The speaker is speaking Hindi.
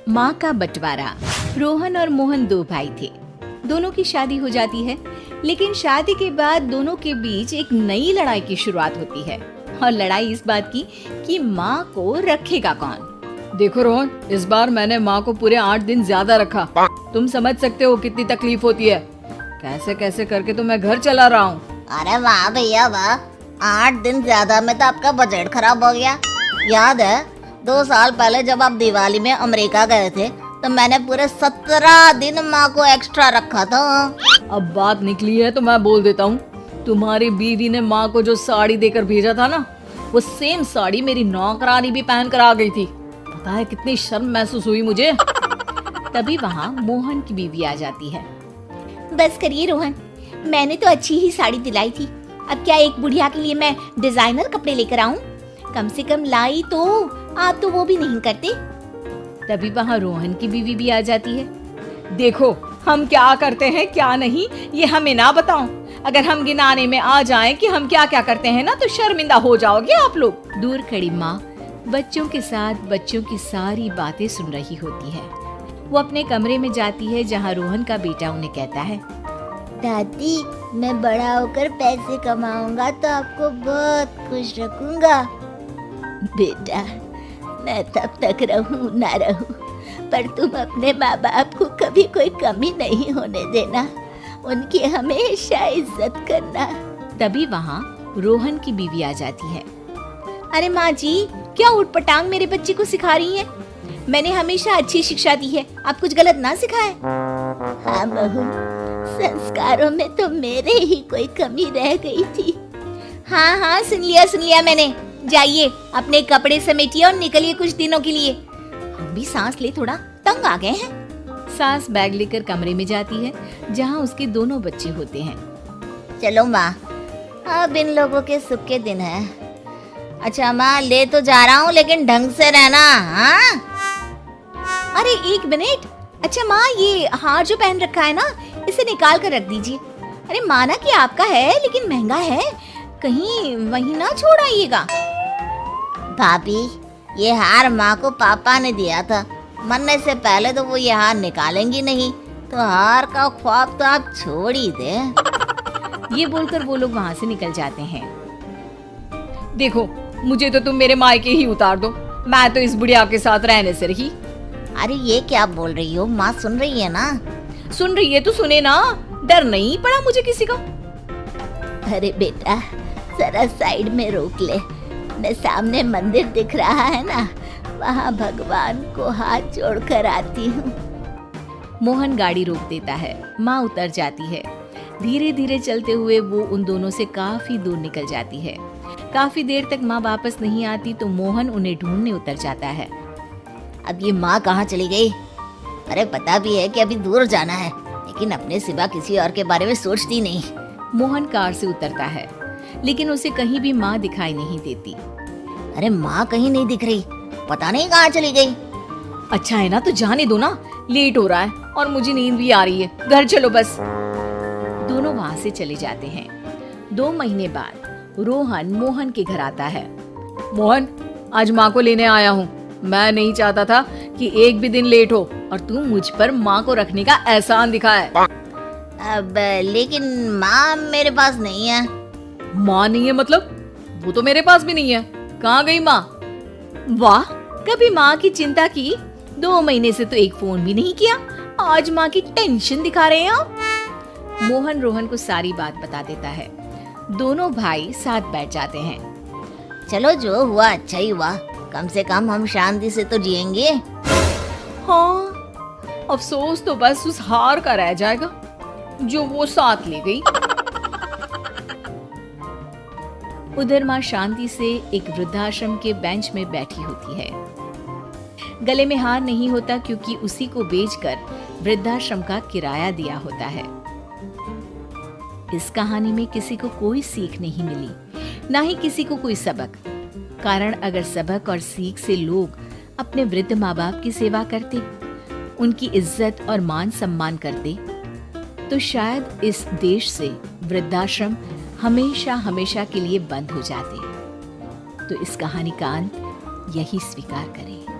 माँ का बंटवारा। रोहन और मोहन दो भाई थे। दोनों की शादी हो जाती है, लेकिन शादी के बाद दोनों के बीच एक नई लड़ाई की शुरुआत होती है। और लड़ाई इस बात की कि माँ को रखेगा कौन। देखो रोहन, इस बार मैंने माँ को पूरे 8 दिन ज्यादा रखा। तुम समझ सकते हो कितनी तकलीफ होती है। कैसे कैसे करके तो मैं घर चला रहा हूँ। अरे वाह भैया वाह, 8 दिन ज्यादा में तो आपका बजट खराब हो गया। याद है 2 साल पहले जब आप दिवाली में अमेरिका गए थे तो मैंने पूरे 17 दिन माँ को एक्स्ट्रा रखा था। अब बात निकली है तो मैं बोल देता हूँ, तुम्हारी बीवी ने माँ को जो साड़ी देकर भेजा था ना, वो सेम साड़ी मेरी नौकरानी भी पहन कर आ गई थी। पता है कितनी शर्म महसूस हुई मुझे। तभी वहाँ मोहन की बीवी आ जाती है। बस करिए रोहन, मैंने तो अच्छी ही साड़ी दिलाई थी। अब क्या एक बुढ़िया के लिए मैं डिजाइनर कपड़े लेकर आऊं? कम से कम लाई तो, आप तो वो भी नहीं करते। तभी वहाँ रोहन की बीवी भी आ जाती है। देखो हम क्या करते हैं क्या नहीं, ये हमें ना बताओ। अगर हम गिनाने में आ जाएं कि हम क्या क्या करते हैं ना, तो शर्मिंदा हो जाओगे आप लोग। दूर खड़ी माँ बच्चों के साथ बच्चों की सारी बातें सुन रही होती है। वो अपने कमरे में जाती है जहाँ रोहन का बेटा उन्हें कहता है, दादी मैं बड़ा होकर पैसे कमाऊंगा तो आपको बहुत खुश रखूंगा। बेटा मैं तब तक रहूं ना रहूं, पर तुम अपने माँ बाप को कभी कोई कमी नहीं होने देना, उनकी हमेशा इज्जत करना। तभी वहाँ रोहन की बीवी आ जाती है। अरे माँ जी, क्या उटपटांग मेरे बच्चे को सिखा रही हैं? मैंने हमेशा अच्छी शिक्षा दी है, आप कुछ गलत ना सिखाएं। हाँ बहू, संस्कारों में तो मेरे ही कोई कमी रह गई थी। हाँ हाँ सुन लिया मैंने। जाइए अपने कपड़े समेटिए और निकलिए कुछ दिनों के लिए। हम भी सांस ले, थोड़ा तंग आ गए हैं। सास बैग लेकर कमरे में जाती है जहाँ उसके दोनों बच्चे होते हैं। चलो माँ, अब इन लोगों के सुख के दिन है। अच्छा माँ, ले तो जा रहा हूँ लेकिन ढंग से रहना। हाँ अरे एक मिनट। अच्छा माँ, ये हार जो पहन रखा है ना, इसे निकाल कर रख दीजिए। अरे माना कि आपका है लेकिन महंगा है, कहीं वहीं ना छोड़ आइएगा। भाभी, ये हार माँ को पापा ने दिया था। मरने से पहले तो वो ये हार निकालेंगी नहीं, तो हार का ख्वाब तो आप छोड़ ही दे। ये बोलकर वो लोग वहाँ से निकल जाते हैं। देखो मुझे तो तुम मेरे मायके ही उतार दो, मैं तो इस बुढ़िया के साथ रहने से रही। अरे ये क्या बोल रही हो? माँ सुन रही है ना। सुन रही है तो सुने ना, डर नहीं पड़ा मुझे किसी का। अरे बेटा जरा साइड में रोक ले, मैं सामने मंदिर दिख रहा है ना, वहाँ भगवान को हाथ जोड़कर आती हूँ। मोहन गाड़ी रोक देता है। माँ उतर जाती है। धीरे धीरे चलते हुए वो उन दोनों से काफी दूर निकल जाती है। काफी देर तक माँ वापस नहीं आती तो मोहन उन्हें ढूंढने उतर जाता है। अब ये माँ कहाँ चली गई? अरे पता भी है कि अभी दूर जाना है, लेकिन अपने सिवा किसी और के बारे में सोचती नहीं। मोहन कार से उतरता है, लेकिन उसे कहीं भी माँ दिखाई नहीं देती। अरे माँ कहीं नहीं दिख रही, पता नहीं कहाँ चली गई। अच्छा है ना, तो जाने दो ना, लेट हो रहा है और मुझे नींद भी आ रही है, घर चलो बस। दोनों वहाँ से चले जाते हैं। 2 महीने बाद रोहन मोहन के घर आता है। मोहन, आज माँ को लेने आया हूँ। मैं नहीं चाहता था कि एक भी दिन लेट हो और तू मुझ पर माँ को रखने का एहसान दिखाए। अब लेकिन माँ मेरे पास नहीं है। माँ नहीं है मतलब? वो तो मेरे पास भी नहीं है। कहाँ गई माँ? वाह, कभी माँ की चिंता की? 2 महीने से तो एक फोन भी नहीं किया, आज माँ की टेंशन दिखा रहे हैं आप। मोहन रोहन को सारी बात बता देता है। दोनों भाई साथ बैठ जाते हैं। चलो जो हुआ अच्छा ही हुआ, कम से कम हम शांति से तो जिएंगे। हाँ, अफसोस तो बस उस हार का रह जाएगा जो वो साथ ले गई। उधर माँ शांति से एक वृद्धाश्रम के बेंच में बैठी होती है। गले में हार नहीं होता क्योंकि उसी को बेचकर वृद्धाश्रम का किराया दिया होता है। इस कहानी में किसी को कोई सीख नहीं मिली, ना ही किसी को कोई सबक। कारण अगर सबक और सीख से लोग अपने वृद्ध माँ बाप की सेवा करते, उनकी इज्जत और मान सम्मान करते, तो शायद इस देश से वृद्धाश्रम हमेशा हमेशा के लिए बंद हो जाते। तो इस कहानी का अंत यही स्वीकार करें।